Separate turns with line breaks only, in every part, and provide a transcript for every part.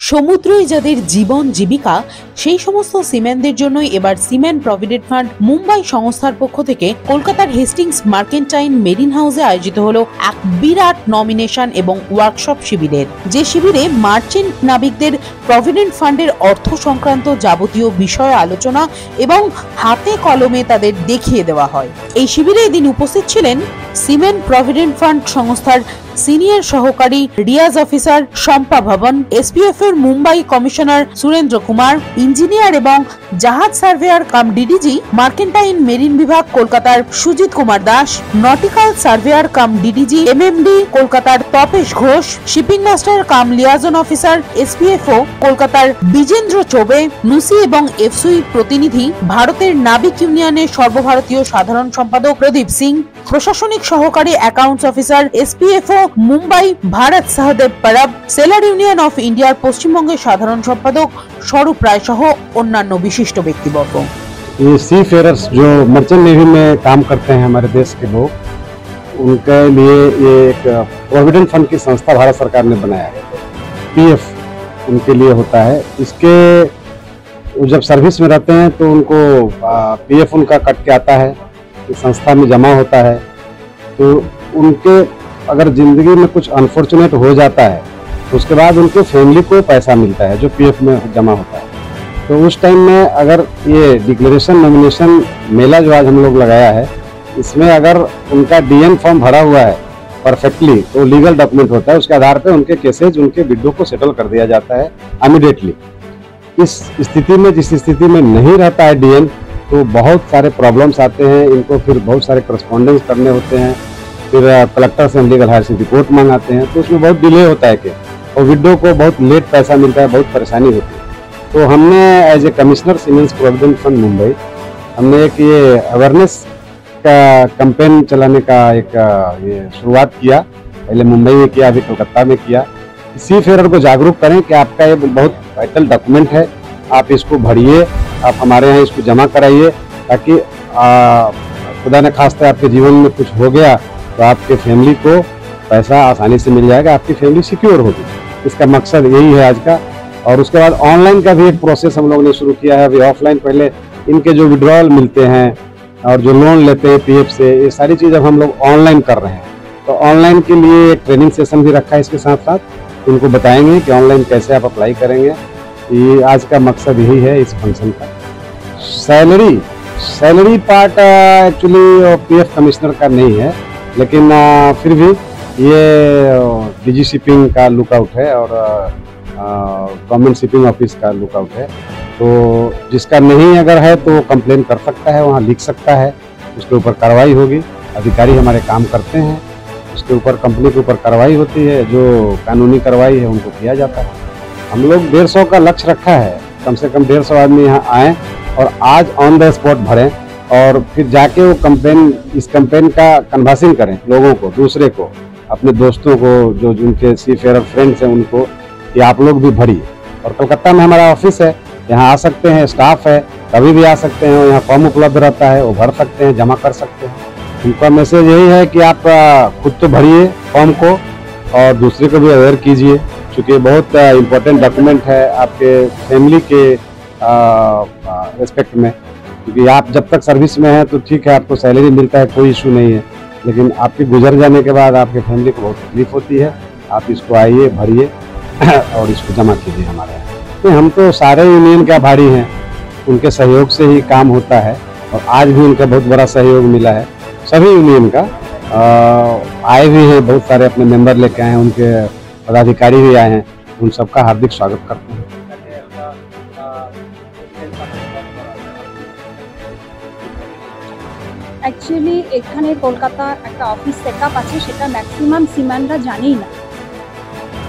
সমুদ্রই যাদের জীবন জীবিকা সেই সমস্ত সিমেন্টদের জন্যই এবার সিমেন্ট প্রভিডেন্ট ফান্ড মুম্বাই সংস্থার পক্ষ থেকে কলকাতার হেস্টিংস মার্কেন্টাইন মেরিন হাউসে আয়োজিত হলো এক বিরাট নমিনেশন এবং ওয়ার্কশপ শিবিরের, যে শিবিরে মার্চেন্ট নাবিকদের প্রভিডেন্ট ফান্ডের অর্থ সংক্রান্ত যাবতীয় বিষয় আলোচনা এবং হাতে কলমে তাদের দেখিয়ে দেওয়া হয়। এই শিবিরে এদিন উপস্থিত ছিলেন সিমেন্ট প্রভিডেন্ট ফান্ড সংস্থার সিনিয়র সহকারী রিয়াজ অফিসার শম্পা ভবন, এসপিএফ এর মুম্বাই কমিশনার সুরেন্দ্র কুমার, ইঞ্জিনিয়ার এবং জাহাজ সার্ভেয়ার কাম ডিডিজি মার্কেন্টাইন মেরিন বিভাগ কলকাতার সুজিত কুমার দাস, নটিক্যাল সার্ভেয়ার কাম ডিডিজি এমএমডি কলকাতার তপেশ ঘোষ, শিপিং মাস্টার কাম লিয়াজন অফিসার এসপিএফও কলকাতার বিজেন্দ্র চৌবে, নুসি এবং এফসুই প্রতিনিধি, ভারতের নাবিক ইউনিয়নের সর্বভারতীয় সাধারণ সম্পাদক প্রদীপ সিং, প্রশাসনিক সহকারী অ্যাকাউন্টস অফিসার এসপিএফও মুম্বাই ভারত সহদেব পরব, সেলার ইউনিয়ন অফ ইন্ডিয়ার পশ্চিমবঙ্গের সাধারণ সম্পাদক স্বরূপ রায় সহ অন্যান্য বিশিষ্ট ব্যক্তিবর্গ।
ये सी फेयरर्स जो मर्चेंट नेवी में काम करते हैं हमारे देश के लोग, उनके लिए ये एक प्रोविडेंट फंड की संस्था भारत सरकार ने बनाया है। पीएफ उनके लिए होता है। इसके जब सर्विस में रहते हैं तो उनको पीएफ उनका कट के आता है, इस संस्था में जमा होता है। तो उनके अगर ज़िंदगी में कुछ अनफॉर्चुनेट हो जाता है तो उसके बाद उनके फैमिली को पैसा मिलता है जो पीएफ में जमा होता है। तो उस टाइम में अगर ये डिक्लेरेशन नॉमिनेशन मेला जो आज हम लोग लगाया है, इसमें अगर उनका डीएन फॉर्म भरा हुआ है परफेक्टली तो लीगल डॉक्यूमेंट होता है, उसके आधार पर उनके केसेज उनके विडो को सेटल कर दिया जाता है इमीडिएटली। इस स्थिति में जिस स्थिति में नहीं रहता है डीएन तो बहुत सारे प्रॉब्लम्स आते हैं, इनको फिर बहुत सारे करस्पॉन्डेंस करने होते हैं, फिर कलेक्टर से लीगल हायर से रिपोर्ट मंगाते हैं, तो उसमें बहुत डिले होता है कि और विडो को बहुत लेट पैसा मिलता है, बहुत परेशानी होती है। तो हमने as a commissioner cements provident fund Mumbai हमने एक ये अवेयरनेस का कैंपेन चलाने का एक ये शुरुआत किया। पहले मुंबई में किया, अभी कोलकाता में किया। सी फेयरर को जागरूक करें कि आपका ये बहुत वाइटल डॉक्यूमेंट है, आप इसको भरिए, आप हमारे यहाँ इसको जमा कराइए, ताकि खुदा न खास्ता आपके जीवन में कुछ हो गया तो आपके फैमिली को पैसा आसानी से मिल जाएगा, आपकी फैमिली सिक्योर होगी। इसका मकसद यही है आज का। और उसके बाद ऑनलाइन का भी एक प्रोसेस हम लोगों ने शुरू किया है। अभी ऑफलाइन पहले इनके जो विड्रॉल मिलते हैं और जो लोन लेते हैं पीएफ से, ये सारी चीज़ अब हम लोग ऑनलाइन कर रहे हैं। तो ऑनलाइन के लिए एक ट्रेनिंग सेशन भी रखा है इसके साथ साथ, उनको बताएंगे कि ऑनलाइन कैसे आप अप्लाई करेंगे। ये आज का मकसद यही है इस फंक्शन का। Salary part actually PF commissioner का नहीं है, लेकिन फिर भी ये डीजी शिपिंग का लुकआउट है और गवर्नमेंट शिपिंग ऑफिस का लुकआउट है। तो जिसका नहीं अगर है तो कंप्लेन कर सकता है, वहाँ लिख सकता है, उसके ऊपर कार्रवाई होगी। अधिकारी हमारे काम करते हैं, उसके ऊपर कंपनी के ऊपर कार्रवाई होती है, जो कानूनी कार्रवाई है उनको किया जाता है। हम लोग 150 का लक्ष्य रखा है, कम से कम 150 आदमी यहाँ आएँ और आज ऑन द स्पॉट भरें और फिर जाके वो इस कैंपेन का कन्वर्सिंग करें लोगों को, दूसरे को, अपने दोस्तों को, जो जिनके सी फेयर फ्रेंड्स हैं उनको, कि आप लोग भी भरिए। और कोलकाता में हमारा ऑफिस है, यहाँ आ सकते हैं, स्टाफ है, कभी भी आ सकते हैं, यहाँ फॉर्म उपलब्ध रहता है, वो भर सकते हैं, जमा कर सकते हैं। उनका मैसेज यही है कि आप खुद तो भरिए फॉर्म को और दूसरे को भी अवेयर कीजिए, क्योंकि बहुत इम्पोर्टेंट डॉक्यूमेंट है आपके फैमिली के रिस्पेक्ट में। क्योंकि आप जब तक सर्विस में हैं तो ठीक है, आपको सैलरी मिलता है, कोई इशू नहीं है, लेकिन आपके गुजर जाने के बाद आपके फैमिली को बहुत तकलीफ होती है। आप इसको आइए, भरिए और इसको जमा कीजिए हमारे यहाँ। तो हम तो सारे यूनियन के आभारी हैं, उनके सहयोग से ही काम होता है और आज भी उनका बहुत बड़ा सहयोग मिला है। सभी यूनियन का आए भी हैं, बहुत सारे अपने मेंबर लेके आए हैं, उनके पदाधिकारी भी आए हैं, उन सबका हार्दिक स्वागत करते हैं।
एक्चुअली एखाने कलकाता एक ऑफिस सेटअप आछे, सेटा मैक्सिमाम सीमानरा जानेई ना।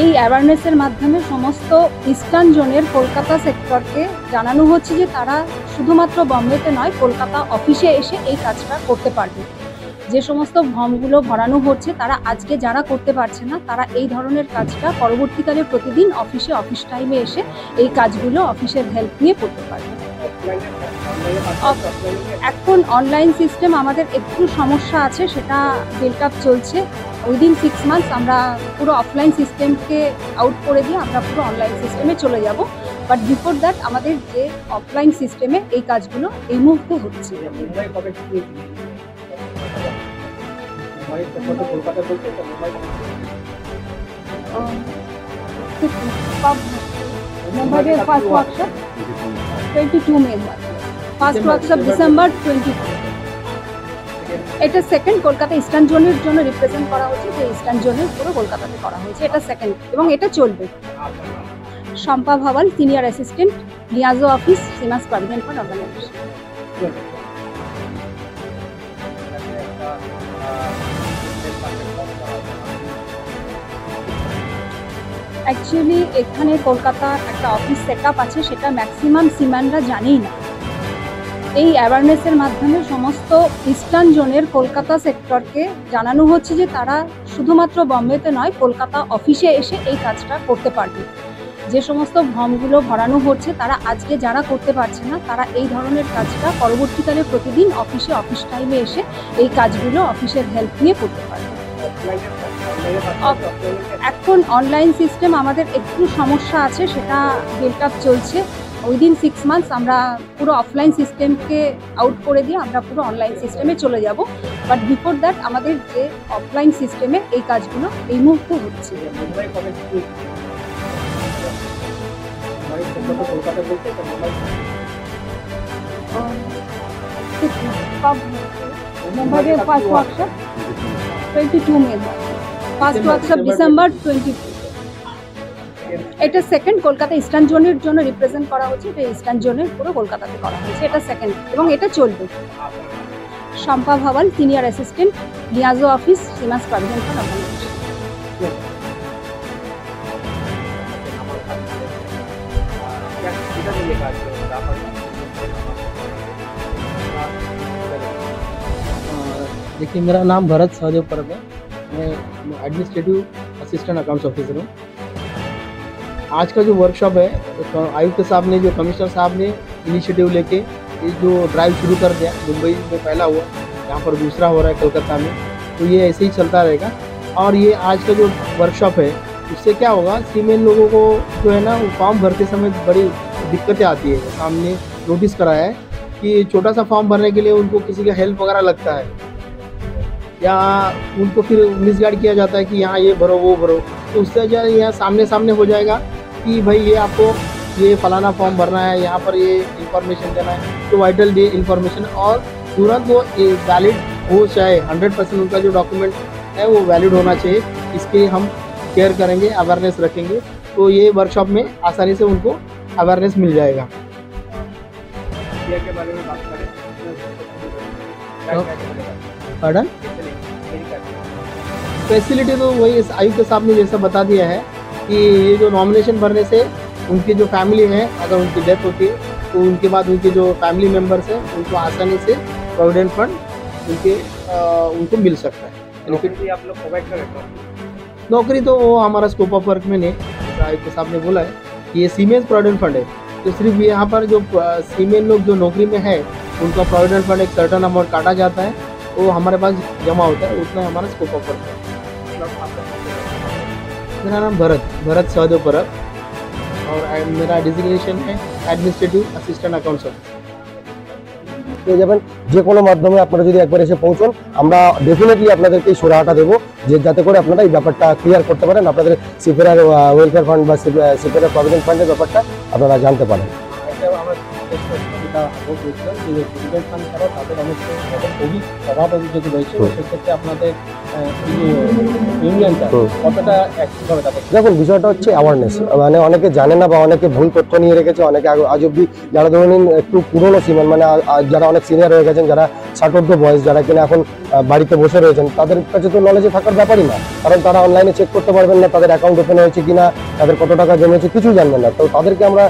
এই অ্যাওয়ারনেসের মাধ্যমে সমস্ত ইস্টার্ন জোনের কলকাতা সেক্টরকে জানানো হচ্ছে যে তারা শুধুমাত্র বম্বেতে নয়, কলকাতা অফিসে এসে এই কাজটা করতে পারবে। যে সমস্ত ফর্মগুলো ভরানো হচ্ছে তারা আজকে যারা করতে পারছে না, তারা এই ধরনের কাজটা পরবর্তীকালে প্রতিদিন অফিস টাইমে এসে এই কাজগুলো অফিসের হেল্প নিয়ে করতে পারবে। এখন অনলাইন সিস্টেম আমাদের একটু সমস্যা আছে, সেটা বিল্ড আপ চলছে। উইদিন 6 মান্থস আমরা পুরো অফলাইন সিস্টেমকে আউট করে দিয়ে আমরা পুরো অনলাইন সিস্টেমে চলে যাব। বাট বিফোর দ্যাট আমাদের যে অফলাইন সিস্টেমে এই কাজগুলো এই মুহূর্তে হচ্ছে। মুম্বাইয়ের ফার্স্ট ওয়ার্কশপ 22 মে ফার্স্ট ওয়ার্কশপ ডিসেম্বর 22। এটা সেকেন্ড কলকাতা ইস্টার্ন জোনের জন্য রিপ্রেজেন্ট করা হচ্ছে, যে ইস্টার্ন জোনের পুরো কলকাতাতে করা হয়েছে। এটা সেকেন্ড এবং এটা চলবে। Shampa Bhowal, senior assistant, liaison office, seamen's provident fund organisation. Actually এখানে কলকাতার একটা অফিস সেট আপ আছে, সেটা ম্যাক্সিমাম সিম্যানরা জানেই না। এই অ্যাওয়ারনেসের মাধ্যমে সমস্ত ইস্টার্ন জোনের কলকাতা সেক্টরকে জানানো হচ্ছে যে তারা শুধুমাত্র বম্বেতে নয়, কলকাতা অফিসে এসে এই কাজটা করতে পারবে। যে সমস্ত ফর্মগুলো ভরানো হচ্ছে তারা আজকে যারা করতে পারছে না, তারা এই ধরনের কাজটা পরবর্তীকালে প্রতিদিন অফিস টাইমে এসে এই কাজগুলো অফিসের হেল্প নিয়ে করতে পারবে। এখন অনলাইন সিস্টেম আমাদের একটু সমস্যা আছে, সেটা বিল্ড আপ চলছে। উইদিন 6 মান্থস আমরা পুরো অফলাইন সিস্টেমকে আউট করে দিয়ে আমরা পুরো অনলাইন সিস্টেমে চলে যাব। বাট বিফোর দ্যাট আমাদের যে অফলাইন সিস্টেমে এই কাজগুলো এই মুহূর্তে হচ্ছে। মুম্বাইয়ের ফার্স্ট ওয়ার্কশপ 22 মে ফার্স্ট ওয়ার্কশপ ডিসেম্বর 22। এটা সেকেন্ড কলকাতা ইস্টার্ন জোনের জন্য রিপ্রেজেন্ট করা হচ্ছে, যে ইস্টার্ন জোনের পুরো কলকাতাতে করা হয়েছে। এটা সেকেন্ড এবং এটা চলবে। Shampa Bhowal, senior assistant, liaison office, seamen's provident fund organisation.
देखिए, मेरा नाम भरत सहदेव परब है। मैं एडमिनिस्ट्रेटिव असिस्टेंट अकाउंट्स ऑफिसर हूँ। आज का जो वर्कशॉप है, आयुक्त साहब ने, जो कमिश्नर साहब ने इनिशिएटिव लेके ये जो ड्राइव शुरू कर दिया। मुंबई में पहला हुआ, यहाँ पर दूसरा हो रहा है कलकत्ता में, तो ये ऐसे ही चलता रहेगा। और ये आज का जो वर्कशॉप है, उससे क्या होगा, सीमेन लोगों को जो है ना, फॉर्म भरते समय बड़ी दिक्कतें आती है। सामने नोटिस कराया है कि छोटा सा फॉर्म भरने के लिए उनको किसी का हेल्प वगैरह लगता है, या उनको फिर मिसगाइड किया जाता है कि यहाँ ये भरो वो भरो। तो उससे जो यहाँ सामने हो जाएगा कि भाई ये आपको ये फलाना फॉर्म भरना है, यहाँ पर ये इन्फॉर्मेशन देना है, तो वाइटल डे इन्फॉर्मेशन, और तुरंत वो वैलिड हो, चाहे 100% उनका जो डॉक्यूमेंट है वो वैलिड होना चाहिए। इसके हम केयर करेंगे, अवेयरनेस रखेंगे, तो ये वर्कशॉप में आसानी से उनको अवेयरनेस मिल जाएगा। के बारे में बात करें, पार्डन फैसिलिटी तो वही आयुक्त साहब ने जैसा बता दिया है कि ये जो नॉमिनेशन भरने से उनकी जो फैमिली है, अगर उनकी डेथ होती है तो उनके बाद उनके जो फैमिली मेम्बर्स हैं उनको आसानी से प्रोविडेंट फंड उनको मिल सकता है। नौकरी आप लोग प्रोवाइड करें? नौकरी तो वो हमारा स्कोप ऑफ वर्क में नहीं, जैसा आयुक्त साहब ने बोला है कि ये सीमेंस प्रोविडेंट फंड है, तो सिर्फ यहाँ पर जो सीमेन लोग जो नौकरी में है उनका प्रोविडेंट फंड एक सर्टन अमाउंट काटा जाता है, वो हमारे पास जमा होता है, उतना हमारा स्कोप ऑफ वर्क है। मेरा नाम भरत सहदेव परब, और मेरा डिजिग्नेशन है एडमिनिस्ट्रेटिव असिस्टेंट अकाउंट्स ऑफिसर।
পেয়ে যাবেন যে কোনো মাধ্যমে। আপনারা যদি একবার এসে পৌঁছন, আমরা ডেফিনেটলি আপনাদেরকে এই সুরাহাটা দেবো, যে যাতে করে আপনারা এই ব্যাপারটা ক্লিয়ার করতে পারেন, আপনাদের সিপিআর ওয়েলফেয়ার ফান্ড বা সিপিআর প্রভিডেন্ট ফান্ডের ব্যাপারটা আপনারা জানতে পারেন।
প্রভিডেন্ট ফান্ড ছাড়াও তাদের অনেক অভিযোগ অভাব অভিযোগ রয়েছে, সেক্ষেত্রে আপনাদের ইউনিয়নটা কতটা অ্যাক্টিভ হবে তাদের?
দেখুন, বিষয়টা হচ্ছে অ্যাওয়ারনেস, মানে অনেকে জানে না বা অনেকে ভুল তথ্য নিয়ে রেখেছে। অনেকে আজ অব্দি যারা ধরে নিন একটু পুরনো সিমেন, মানে যারা অনেক সিনিয়র হয়ে গেছেন, যারা 60 বয়স, যারা কিনা এখন বাড়িতে বসে রয়েছেন, তাদের কাছে তো নলেজে থাকার ব্যাপারই না, কারণ তারা অনলাইনে চেক করতে পারবেন না তাদের অ্যাকাউন্ট ওপেন হয়েছে কিনা, তাদের কত টাকা জমেছে, কিছুই জানবেন না। তো তাদেরকে আমরা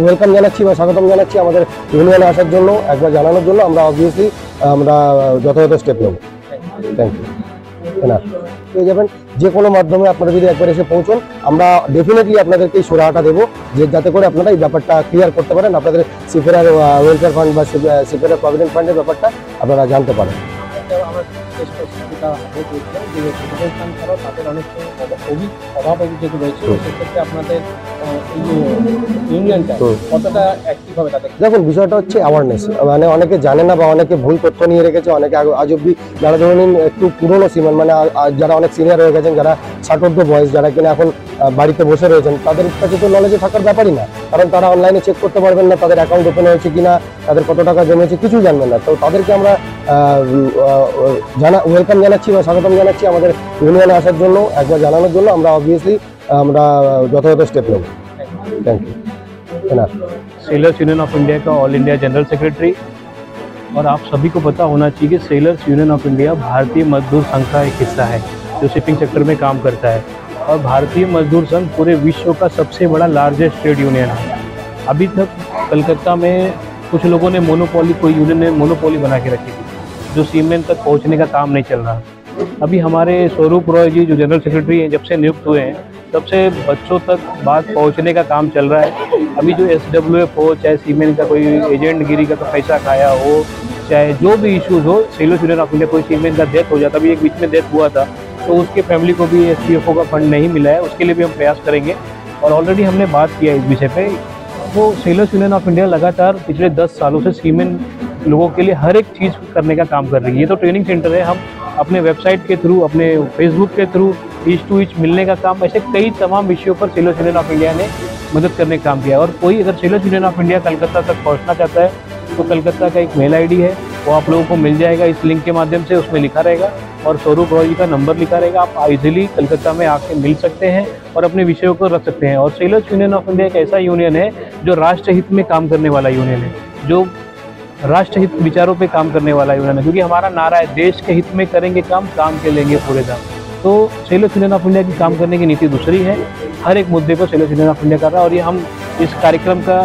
ওয়েলকাম জানাচ্ছি বা স্বাগতম জানাচ্ছি আমাদের ইউনিয়নে আসার জন্য, একবার জানানোর জন্য। আমরা অবভিয়াসলি আমরা যথাযথ স্টেপ নেব। Thank you. পেয়ে যাবেন। যে কোনো মাধ্যমে আপনারা যদি একবার এসে পৌঁছন, আমরা ডেফিনেটলি আপনাদেরকে এই সুরাহাটা দেবো, যে যাতে করে আপনারা এই ব্যাপারটা ক্লিয়ার করতে পারেন, আপনাদের সিফেরার ওয়েলফেয়ার ফান্ড বা সিফেরার প্রভিডেন্ট ফান্ডের ব্যাপারটা আপনারা জানতে পারেন।
আমার যেটা আগে বলছিলাম যে প্রভিডেন্ট ফান্ড ছাড়াও তাদের অনেক অভাব অভিযোগ রয়েছে, সেক্ষেত্রে আপনাদের এই যে ইউনিয়নটা কতটা অ্যাক্টিভ হবে তাদের?
দেখুন, বিষয়টা হচ্ছে অ্যাওয়ারনেস, মানে অনেকে জানে না বা অনেকে ভুল তথ্য নিয়ে রেখেছে, অনেকে আজ অব্দি যারা ধরে নিন একটু পুরনো সিমেন্ট, মানে যারা অনেক সিনিয়র হয়ে গেছেন, যারা ষাটোর্ধ্ব বয়স, যারা কিনা এখন বাড়িতে বসে রয়েছেন, তাদের কাছে তো নলেজে থাকার ব্যাপারই না, কারণ তারা অনলাইনে চেক করতে পারবেন না তাদের অ্যাকাউন্ট ওপেন হয়েছে কিনা, তাদের কত টাকা জমেছে, কিছুই জানবেন না। তো তাদেরকে আমরা ওয়েলকাম জানাচ্ছি বা স্বাগতম জানাচ্ছি আমাদের ইউনিয়নে আসার জন্য, একবার জানানোর জন্য। আমরা অবভিয়াসলি আমরা যথাযথ স্টেপ নেব। Thank you.
Sellers union of India का ऑल इंडिया जनरल सेक्रेटरी, और आप सभी को पता होना चाहिए कि सेलर्स यूनियन ऑफ इंडिया भारतीय मजदूर संघ का एक हिस्सा है जो शिपिंग सेक्टर में काम करता है, और भारतीय मजदूर संघ पूरे विश्व का सबसे बड़ा लार्जेस्ट ट्रेड यूनियन है। अभी तक कलकत्ता में कुछ लोगों ने मोनोपोली, कोई यूनियन ने मोनोपोली बना के रखी थी, जो सीमेंट तक पहुंचने का काम नहीं चल रहा। अभी हमारे स्वरूप रॉय जी जो जनरल सेक्रेटरी हैं, जब से नियुक्त हुए हैं तब से बच्चों तक बात पहुंचने का काम चल रहा है। अभी जो SWF हो, चाहे सीमेंट का कोई एजेंट गिरी का पैसा खाया हो, चाहे जो भी इश्यूज हो, सेलर्स यूनियन ऑफ इंडिया, कोई सीमेंट का डेथ हो जाता, अभी एक बीच में डेथ हुआ था तो उसके फैमिली को भी SPFO का फंड नहीं मिला है, उसके लिए भी हम प्रयास करेंगे। और ऑलरेडी हमने बात किया इस विषय पे। वो सेलर्स यूनियन ऑफ इंडिया लगातार पिछले 10 सालों से सीमेंट लोगों के लिए हर एक चीज़ करने का काम कर रही है। ये तो ट्रेनिंग सेंटर है, हम अपने वेबसाइट के थ्रू, अपने फेसबुक के थ्रू ईच टू ईच मिलने का काम, ऐसे कई तमाम विषयों पर सेलर्स यूनियन ऑफ इंडिया ने मदद करने का काम किया। और कोई अगर sellers union of India Calcutta तक पहुंचना चाहता है तो कलकत्ता का एक मेल ID है, वो आप लोगों को मिल जाएगा इस लिंक के माध्यम से, उसमें लिखा रहेगा और स्वरूप रॉय जी का नंबर लिखा रहेगा। आप इजीली कलकत्ता में आके मिल सकते हैं और अपने विषयों को रख सकते हैं। और सेलर्स यूनियन ऑफ इंडिया एक ऐसा यूनियन है जो राष्ट्रहित में काम करने वाला यूनियन है, जो राष्ट्रहित विचारों पे काम करने वाला यूनियन है, क्योंकि हमारा नारा है देश के हित में करेंगे काम के लेंगे पूरे दाम। तो सेलर्स यूनियन ऑफ इंडिया की काम करने की नीति दूसरी है, हर एक मुद्दे पर सेलर्स यूनियन ऑफ इंडिया कर रहा है। और ये हम इस कार्यक्रम का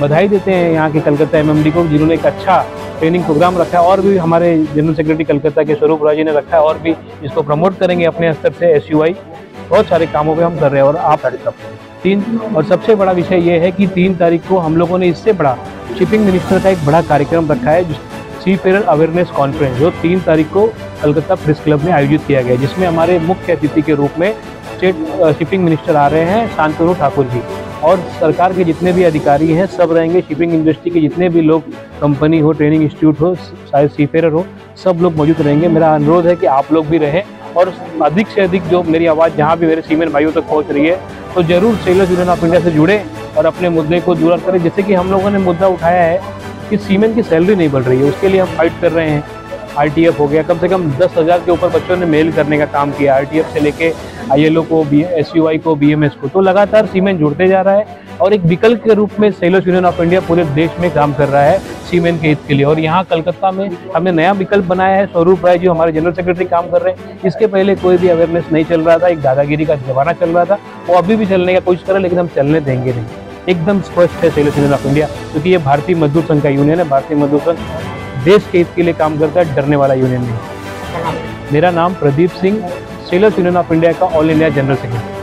बधाई देते हैं यहाँ के कलकत्ता MMD को, जिन्होंने एक अच्छा ट्रेनिंग प्रोग्राम रखा है, और भी हमारे जनरल सेक्रेटरी कलकत्ता के स्वरूप राय जी ने रखा है, और भी इसको प्रमोट करेंगे अपने स्तर से। SUI बहुत सारे कामों पे हम कर रहे हैं। और आप और सबसे बड़ा विषय ये है कि 3 तारीख को हम लोगों ने इससे बड़ा शिपिंग मिनिस्टर का एक बड़ा कार्यक्रम रखा है, सीफेरर अवेयरनेस कॉन्फ्रेंस, जो 3 तारीख को कलकत्ता प्रेस क्लब में आयोजित किया गया, जिसमें हमारे मुख्य अतिथि के रूप में स्टेट शिपिंग मिनिस्टर आ रहे हैं शांतनु ठाकुर जी, और सरकार के जितने भी अधिकारी हैं सब रहेंगे। शिपिंग इंडस्ट्री के जितने भी लोग, कंपनी हो, ट्रेनिंग इंस्टीट्यूट हो, शायद सीफेरर हो, सब लोग मौजूद रहेंगे। मेरा अनुरोध है कि आप लोग भी रहें, और अधिक से अधिक जो मेरी आवाज़ जहाँ भी मेरे सीमेंट भाइयों तक पहुँच रही है, तो जरूर सेलर्स यूनियन ऑफ इंडिया से जुड़े और अपने मुद्दे को दूर करें। जैसे कि हम लोगों ने मुद्दा उठाया है कि सीमेंट की सैलरी नहीं बढ़ रही है, उसके लिए हम फाइट कर रहे हैं। RTF हो गया, कम से कम 10,000 के ऊपर बच्चों ने मेल करने का काम किया, RTF से लेके ILO को, SUI को, BMS को। तो लगातार सीमेंट जुड़ते जा रहा है, और एक विकल्प के रूप में सेलर्स यूनियन ऑफ इंडिया पूरे देश में काम कर रहा है सीमेंट के हित के लिए। और यहाँ कलकत्ता में हमने नया विकल्प बनाया है, स्वरूप राय जी हमारे जनरल सेक्रेटरी काम कर रहे हैं। इसके पहले कोई भी अवेयरनेस नहीं चल रहा था, एक दादागिरी का जमाना चल रहा था, वो अभी भी चलने की कोशिश कर रहे हैं, लेकिन हम चलने देंगे नहीं। एकदम स्पष्ट है सेलर्स यूनियन ऑफ इंडिया, क्योंकि ये भारतीय मजदूर संघ का यूनियन है। भारतीय मजदूर संघ देश के हित के लिए काम करता है, डरने वाला यूनियन नहीं। मेरा नाम Pradeep Singh, sellers union of India का ऑल इंडिया जनरल सेक्रेटरी।